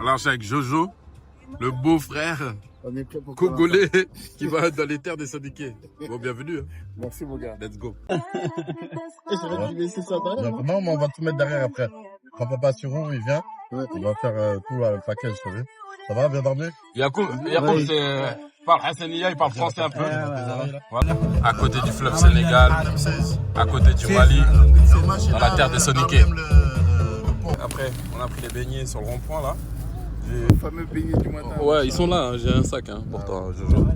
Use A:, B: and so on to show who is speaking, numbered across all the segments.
A: Alors, je suis avec Jojo, le beau-frère
B: On est prêt pour
A: congolais qui va dans les terres des syndiqués. Bon, bienvenue. Hein.
B: Merci, mon gars.
A: Let's go.
C: Non, mais on va tout mettre derrière après. Quand papa Suron, il vient, on va faire tout le package, tu sais. Ça va, bien dormi?
A: Yacoub, c'est parle Hassania, il parle français un peu. Voilà. À côté du fleuve Sénégal, à côté du Mali, dans la terre des Soniqués. Après, on a pris les beignets sur le rond-point là.
B: Le fameux beignet du matin.
A: Ouais, ils sont là, hein. J'ai un sac hein, pour toi, Jojo.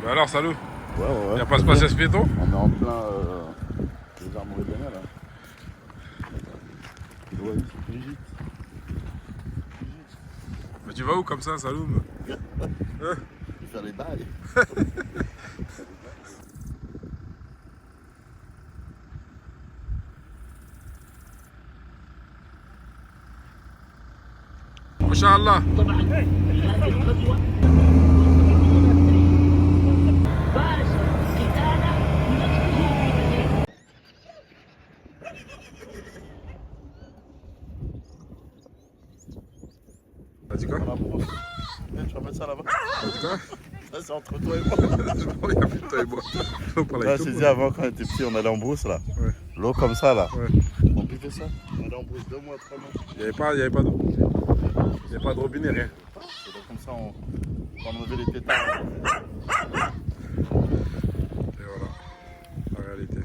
A: Alors, salut.
C: Ouais.
A: Y'a pas de passage piéton?
C: On est en plein les armes mauritaniens là. Il doit être Brigitte.
A: Mais tu vas où comme ça, Saloum?
C: Il fait les bails.
A: Inch'Allah. T'as dit quoi?
C: Tu vas mettre ça là-bas.
A: Quoi?
C: Ça c'est entre toi et moi.
A: Il y a plus de toi et moi. On parle
C: Là,
A: avec
C: je
A: tout
C: t'ai
A: le
C: dit avant quand on était petit, on allait en brousse là.
A: Ouais.
C: L'eau comme ça là.
A: Ouais.
C: On buvait ça. On allait en brousse 2 mois, 3 mois.
A: Il n'y avait pas d'eau. Il n'y avait pas de robinet, rien.
C: Et donc, comme ça, on enlevait les tétards.
A: Et voilà, la réalité.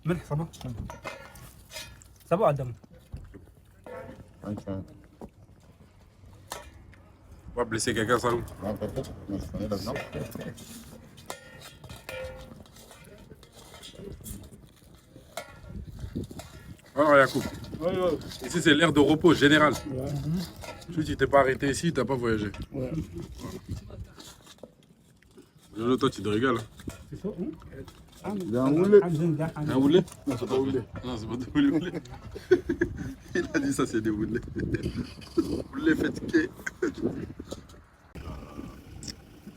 D: ملح صبا صبا عدم
A: On va blesser quelqu'un, Saloum.
C: Non, peut-être. Mais je connais là-dedans.
A: Alors, Yacoub. Ici, c'est l'aire de repos général. Si tu t'es pas arrêté ici, tu n'as pas voyagé.
D: Ouais.
A: Jojo, toi, tu te régales.
D: C'est ça, hein?
C: Il y a un roulé.
A: Un houlé?
C: Non, c'est pas roulé.
A: Non, c'est pas des houlés. Il a dit ça, c'est des houlés. Houlés fatigués.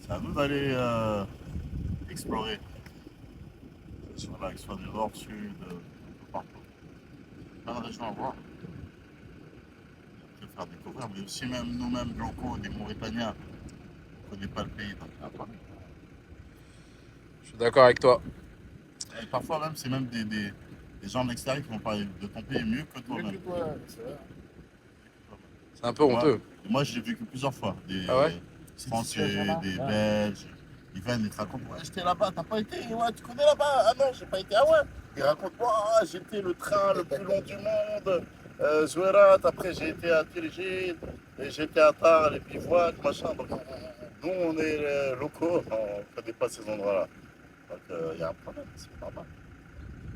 C: C'est à nous d'aller explorer. Sur là, que ce soit du nord, sud, partout. Plein de régions à voir. On peut faire découvrir, mais aussi même nous-mêmes locaux, des Mauritaniens, on ne connaît pas le pays. Donc,
A: Je suis d'accord avec toi.
C: et parfois même, c'est même des gens de l'extérieur qui vont parler de ton pays mieux que toi-même.
A: C'est un peu honteux.
C: Moi, j'ai vécu plusieurs fois. Des
A: Ah ouais?
C: Français, des Belges. Ils viennent, ils te racontent. Ouais, j'étais là-bas, t'as pas été? Ouais, tu connais là-bas? Ah non, j'ai pas été. Ah ouais? Ils racontent. Ouais, j'étais le train le plus long du monde. Zouerat, après j'ai été à Tirgid, et j'étais à Tar, les Bivouacs, machin. Donc, nous, on est locaux, on ne connaît pas ces endroits-là. Donc, il y a un problème, c'est normal.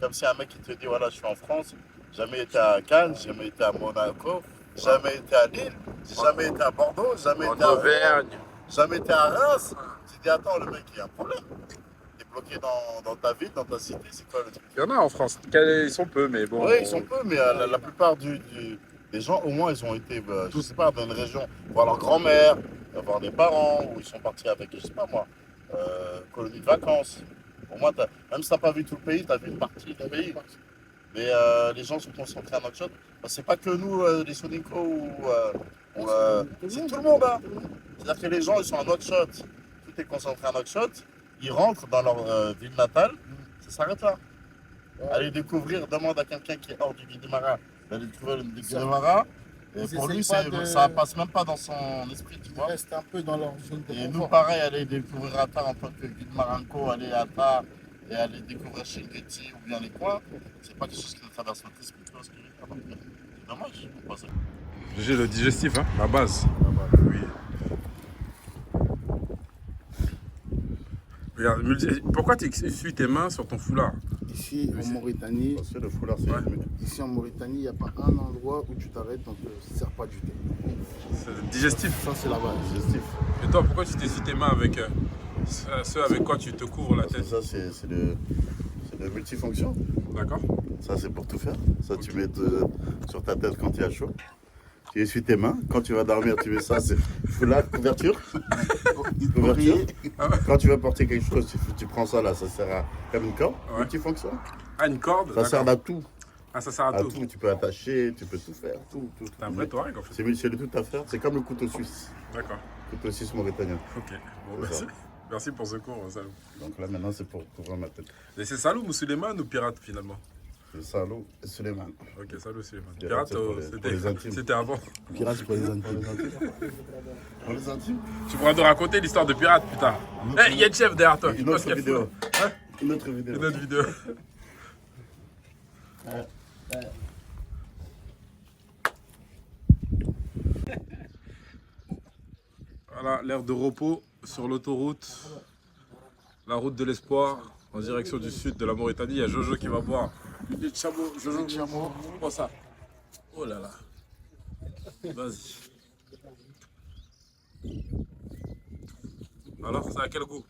C: Comme si un mec qui te dit, voilà, je suis en France, jamais été à Cannes, jamais été à Monaco, jamais été à Lille, jamais été à Bordeaux, jamais été à
A: Auvergne.
C: jamais été à Reims. Tu dis, attends, le mec, il y a un problème. T'es bloqué dans ta ville, dans ta cité, c'est quoi le truc?
A: Il y en a en France. Ils sont peu, mais bon.
C: Oui, ils sont peu, mais la plupart des gens, au moins, ils ont été, je sais pas, dans une région, voir leur grand-mère, voir des parents, ou ils sont partis avec, je sais pas moi, colonie de vacances. Au moins, même si t'as pas vu tout le pays, t'as vu une partie du pays. Mais les gens sont concentrés à notre chose. C'est pas que nous, les Sonico, c'est tout le monde. Hein. C'est-à-dire que les gens, ils sont à notre shot. tout est concentré à Nouakchott, ils rentrent dans leur ville natale, ça s'arrête là. Aller découvrir, demande à quelqu'un qui est hors du Guidimara d'aller découvrir le Guidimara. Et pour lui, ça passe même pas dans son esprit, tu vois.
B: Reste un peu dans leur zone de
C: Et
B: confort.
C: nous, pareil, aller découvrir Atar en tant que guide Maranko, aller à Atar et aller découvrir Chengeti ou bien les coins, c'est pas quelque chose qui nous traverse notre esprit, tu vois ce que je veux dire. C'est dommage. on passe à-
A: J'ai le digestif, hein, la base. Oui. Regarde, pourquoi tu essuies tes mains sur ton foulard?
B: Ici, en Mauritanie,
C: Parce que le foulard, c'est
B: ici en Mauritanie, il n'y a pas un endroit où tu t'arrêtes, donc ça ne sert pas du tout.
A: C'est le digestif.
B: Ça, c'est la base.
C: digestif.
A: Et toi, pourquoi tu t'essuies tes mains avec ceux avec quoi tu te couvres la
C: Parce que
A: tête?
C: ça, c'est de multifonction.
A: D'accord?
C: Ça, c'est pour tout faire. Ça, tu mets sur ta tête quand il y a chaud. Tu essuies tes mains. Quand tu vas dormir, tu mets ça. C'est foulard, couverture. Couverture. Quand tu vas porter quelque chose, tu prends ça là. Ça sert à comme une corde.
A: Ouais.
C: Multifonction.
A: Ah, une corde?
C: Ça sert à tout.
A: Ah, ça sert à tout.
C: Tu peux attacher, tu peux tout faire. Tout.
A: T'es un vrai touareg en fait.
C: C'est le tout à faire. C'est comme le couteau suisse.
A: D'accord.
C: Couteau suisse mauritanien.
A: Ok. Bon,
C: C'est
A: merci.
C: ça.
A: Merci pour ce cours, Salou.
C: Donc là, maintenant, c'est pour couvrir ma tête.
A: Et c'est Salou ou Suleiman ou pirate finalement?
C: Le Salou et Suleiman.
A: Ok, Salou Suleiman.
C: Pirate,
A: Pirate,
C: c'est pour les intimes.
A: c'était avant.
B: Pirate, c'est pour les intimes.
C: Pour les intimes.
A: Tu pourras nous raconter l'histoire de pirate plus tard. Eh, il y a une chef derrière toi.
C: Une
A: Parce
C: autre
A: qu'il y a
C: vidéo.
A: fou, là. Hein?
C: Une autre vidéo.
A: Une autre vidéo. Voilà, l'aire de repos sur l'autoroute, la route de l'espoir, en direction du sud de la Mauritanie. Il y a Jojo qui va boire du chameau. Jojo, prends ça. Oh là là. Vas-y. Alors, ça a quel goût?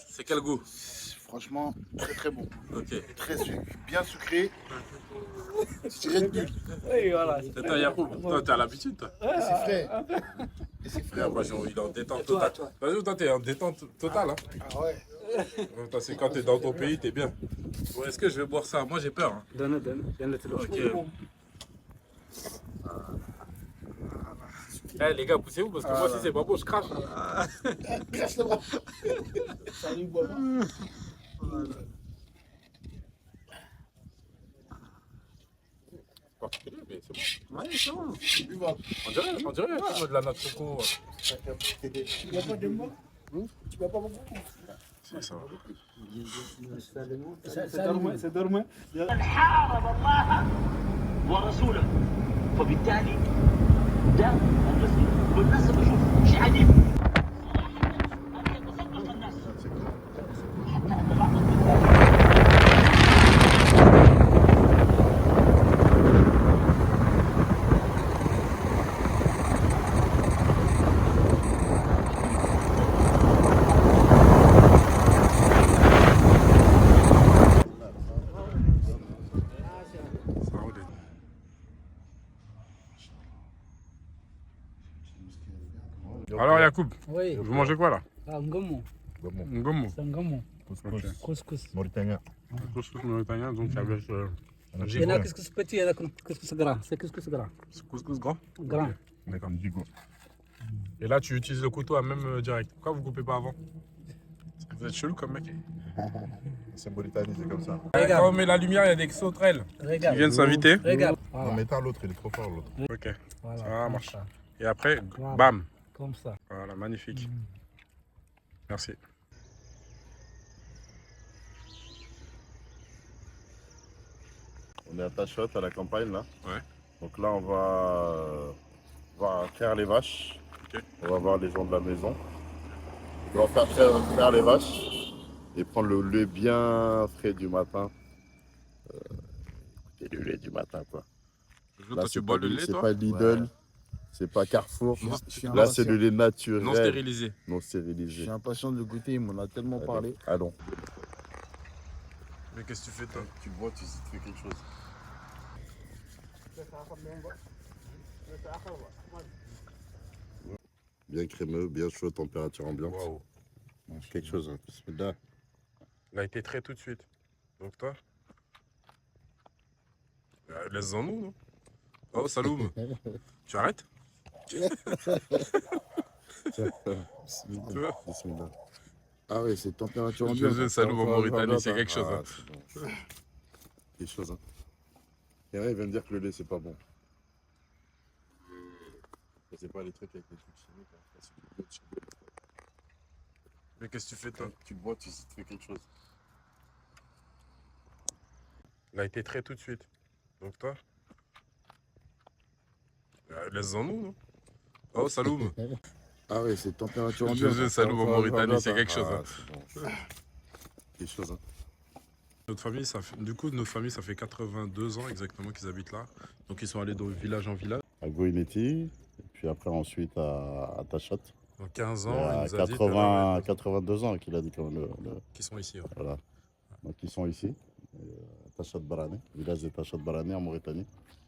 A: C'est quel goût?
B: Franchement, très très bon.
A: Ok.
B: Très sucré, bien sucré. C'est Red Bull.
D: Oui, voilà.
A: C'est toi, Yacoub. Toi, t'as l'habitude, toi.
B: C'est frais. Et c'est frais.
A: Frère, moi, il est en détente totale. Vas-y, toi, t'es en détente totale. Hein.
B: Ah ouais.
A: Toi, c'est quand t'es dans ton pays, t'es bien. Bon, est-ce que je vais boire ça? Moi, j'ai peur. Hein.
D: Donne.
A: Ok. Eh, les gars, poussez-vous parce que moi, si c'est pas bon, je crache.
B: Crache là-bas. Ça lui boit pas.
A: Particulier, mais c'est bon.
B: Ouais, c'est bon. C'est buvable.
A: On dirait comme de la noix de coco.
B: Tu bois pas de moi? Tu bois pas beaucoup?
A: C'est ça.
D: C'est dormant.
E: من حارب الله ورسوله فبالتالي ده الرسول والناس بشوف شيء عجيب ان يتصدق الناس حتى ان بعض
A: Ça roule. Alors, Yacoub,
D: Oui.
A: vous mangez quoi là?
D: Ah, ngomo.
A: Ngomo.
D: C'est un ngomo.
A: Ok.
D: Couscous.
C: Mauritanien.
A: Couscous mauritanien, donc avec
D: Il y en a couscous petit, il y en a couscous gras. C'est couscous gras.
A: couscous grand.
D: Grand.
A: D'accord, du goût. Et là, tu utilises le couteau à même direct. Pourquoi vous coupez pas avant? Vous êtes chelou comme mec.
C: C'est Mauritanie, c'est comme ça.
D: Regarde.
A: Quand on met la lumière, il y a des sauterelles qui
D: Regarde.
A: viennent s'inviter.
D: Regarde.
C: Non,
D: Voilà.
C: mais t'as l'autre, il est trop fort l'autre.
A: Ok,
D: Voilà,
A: ça
D: comme
A: marche.
D: ça.
A: Et après,
D: Voilà.
A: bam.
D: Comme ça.
A: Voilà, magnifique. Merci.
C: On est à Tachot, à la campagne là.
A: Ouais.
C: Donc là, on va faire les vaches.
A: Ok.
C: On va voir les gens de la maison. On va faire les vaches et prendre le lait bien frais du matin. C'est le lait du matin quoi.
A: Jojo, toi, tu bois le lait,
C: c'est
A: toi?
C: pas Lidl, c'est pas Carrefour.
B: Je suis
C: Là, c'est le lait naturel,
A: Non stérilisé.
C: non
B: Je
C: stérilisé.
B: suis impatient de le goûter, il m'en a tellement parlé.
C: Allons.
A: Mais qu'est-ce que tu fais, toi?
C: Tu bois, tu fais quelque chose. Bien crémeux, bien chaud, température ambiante.
A: Waouh.
C: Quelque chose, hein. Bismillah.
A: Il a été trait tout de suite. Donc, toi? Laisse-en nous, non? Oh, Saloum. Tu arrêtes?
B: Bismillah. Ah ouais, c'est température
A: Je
B: ambiante.
A: veux salut en Mauritanie, c'est quelque chose.
C: Ah,
A: Hein.
C: c'est bon. Quelque chose. Hein. Et là, il va me dire que le lait, c'est pas bon. C'est pas les trucs avec les trucs chimiques. Hein. C'est du lait, du lait.
A: Mais qu'est-ce que tu fais toi?
C: Tu bois, tu fais quelque chose.
A: Il a été trait tout de suite. Donc toi? Laisse-en nous, non? Oh, Saloum.
B: Ah ouais, c'est température
A: Je
B: ambiante.
A: veux salut en Mauritanie, c'est quelque chose.
C: Ah,
A: Hein.
C: c'est bon. Quelque chose. Hein.
A: Notre famille, notre famille, ça fait 82 ans exactement qu'ils habitent là. Donc ils sont allés de village en village.
C: À Goïneti, et puis après ensuite à Tachat.
A: Dans 15 ans,
C: Il y
A: il
C: a
A: nous a dit
C: 82 ans qu'il a dit quand même
A: qu'ils sont ici. Ouais.
C: voilà. Donc ils sont ici, Tachat Barane, village de Tachat Barane en Mauritanie.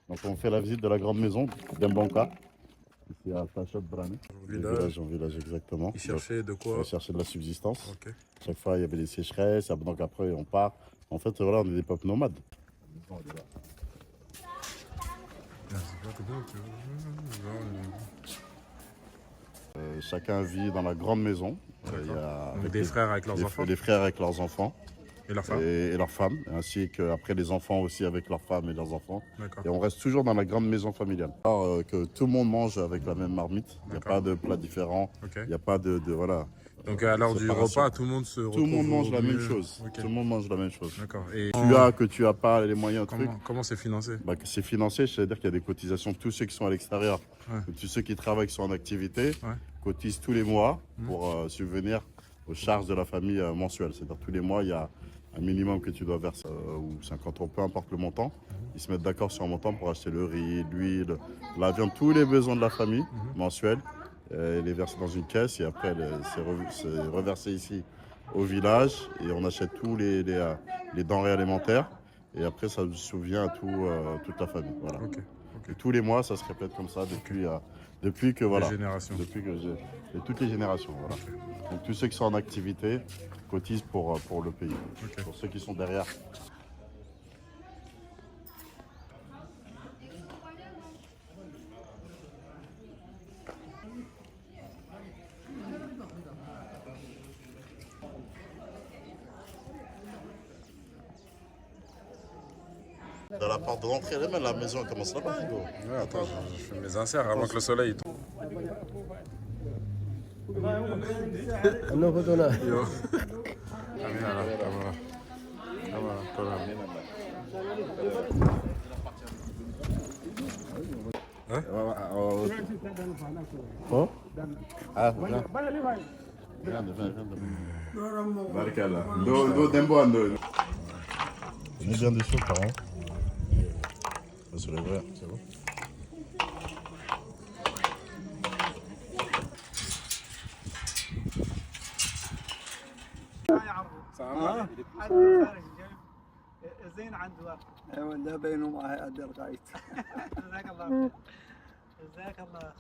C: Donc on fait la visite de la grande maison d'Embanka, ici à Tachat Barane.
A: Village.
C: En village exactement.
A: Ils cherchaient de quoi?
C: On cherchait de la subsistance.
A: Ok.
C: Chaque fois il y avait des sécheresses, donc après on part. En fait voilà, on est des peuples nomades. Chacun vit dans la grande maison. Il y a
A: Donc des frères avec leurs enfants
C: les frères avec leurs enfants
A: et leurs femmes.
C: et leurs femmes, ainsi qu'après les enfants aussi avec leurs femmes et leurs enfants.
A: D'accord.
C: Et on reste toujours dans la grande maison familiale. Alors que tout le monde mange avec la même marmite. Il n'y a
A: D'accord.
C: pas de plats différents.
A: Ok.
C: Il n'y a pas de voilà.
A: Donc à l'heure du
C: séparation.
A: repas, tout le monde se retrouve.
C: Tout le monde mange
A: au
C: la même
A: milieu.
C: chose.
A: Ok.
C: Tout le monde mange la même chose.
A: D'accord. Et
C: Tu as pas les moyens de trucs.
A: comment c'est financé?
C: Bah, c'est financé, c'est-à-dire qu'il y a des cotisations. Tous ceux qui sont à l'extérieur,
A: Ouais.
C: tous ceux qui travaillent, qui sont en activité,
A: Ouais.
C: cotisent tous les mois pour subvenir aux charges de la famille mensuelles. C'est-à-dire tous les mois, il y a un minimum que tu dois verser, ou 50 euros, peu importe le montant. Ils se mettent d'accord sur un montant pour acheter le riz, l'huile, la viande, tous les besoins de la famille mensuels. Et les verser dans une caisse et après c'est reversé ici au village et on achète tous les denrées alimentaires et après ça souvient à toute la famille. Voilà.
A: Ok.
C: Et tous les mois ça se répète comme ça depuis que voilà.
A: Les générations.
C: Depuis que et toutes les générations. Voilà. Donc tous ceux qui sont en activité cotisent pour le pays.
A: Ok.
C: Pour ceux qui sont derrière. Dans la porte d'entrée, même la maison elle commence là-bas.
A: Ouais, attends, je fais mes inserts avant que le soleil tombe. Yo. Amina, là, camera.
C: Hein? Ah, viens. Barikalla. Do Dembo Ando. On est bien des choses, par contre. C'est le vrai, c'est bon.
F: زين عند واحد ايوه لا بينهم ادي الغايت جزاك الله خير جزاك الله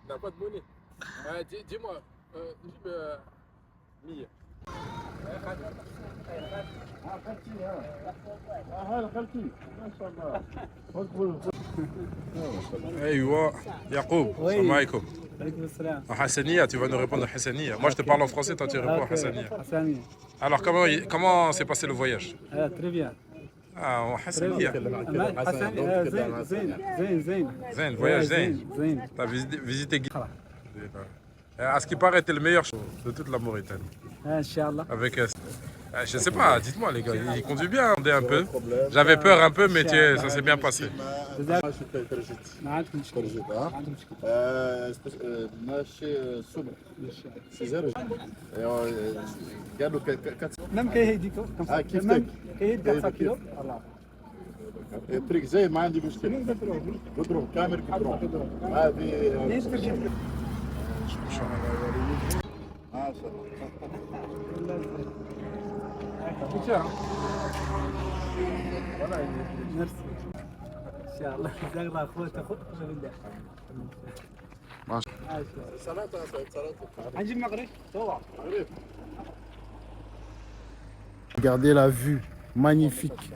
A: N'a pas de monnaie. Dis-moi, dis-moi, Mia. Aïwa, Yacoub, salam alaikum.
D: Alaykoum salam.
A: En Hassania, tu vas nous répondre en Hassania. Moi je te parle en français, toi tu réponds en Hassania.
D: Hassani.
A: Alors comment s'est passé le voyage?
D: Très bien.
A: Ah, en Hassania.
D: Hassani,
A: Zen, voyage zen. T'as visité Guy. À ce qui paraît, t'es le meilleur de toute la Mauritanie.
D: Inch'Allah.
A: Avec, je sais pas, dites-moi les gars, il conduit bien, un peu. J'avais peur un peu, mais ça s'est bien passé.
D: ما عندكم مشكلة. ما عندكم مشكلة.
C: ماشي الصبح 6 قالوا
D: même كيهديكم
C: كيف
D: même كيهدي 4 كيلو الله
C: الطريق زي ما عندي مشكله قدرهم كامل قدرهم هذه
D: ليش ترجع
C: ما شاء الله
D: Merci.
F: ان شاء الله جزاك الله اخوات اخونا بالله
B: ماشي.
F: نجيب مغرب صور
B: Regardez la vue, magnifique.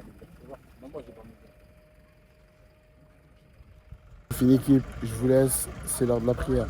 B: Fini équipe, je vous laisse, c'est l'heure de la prière.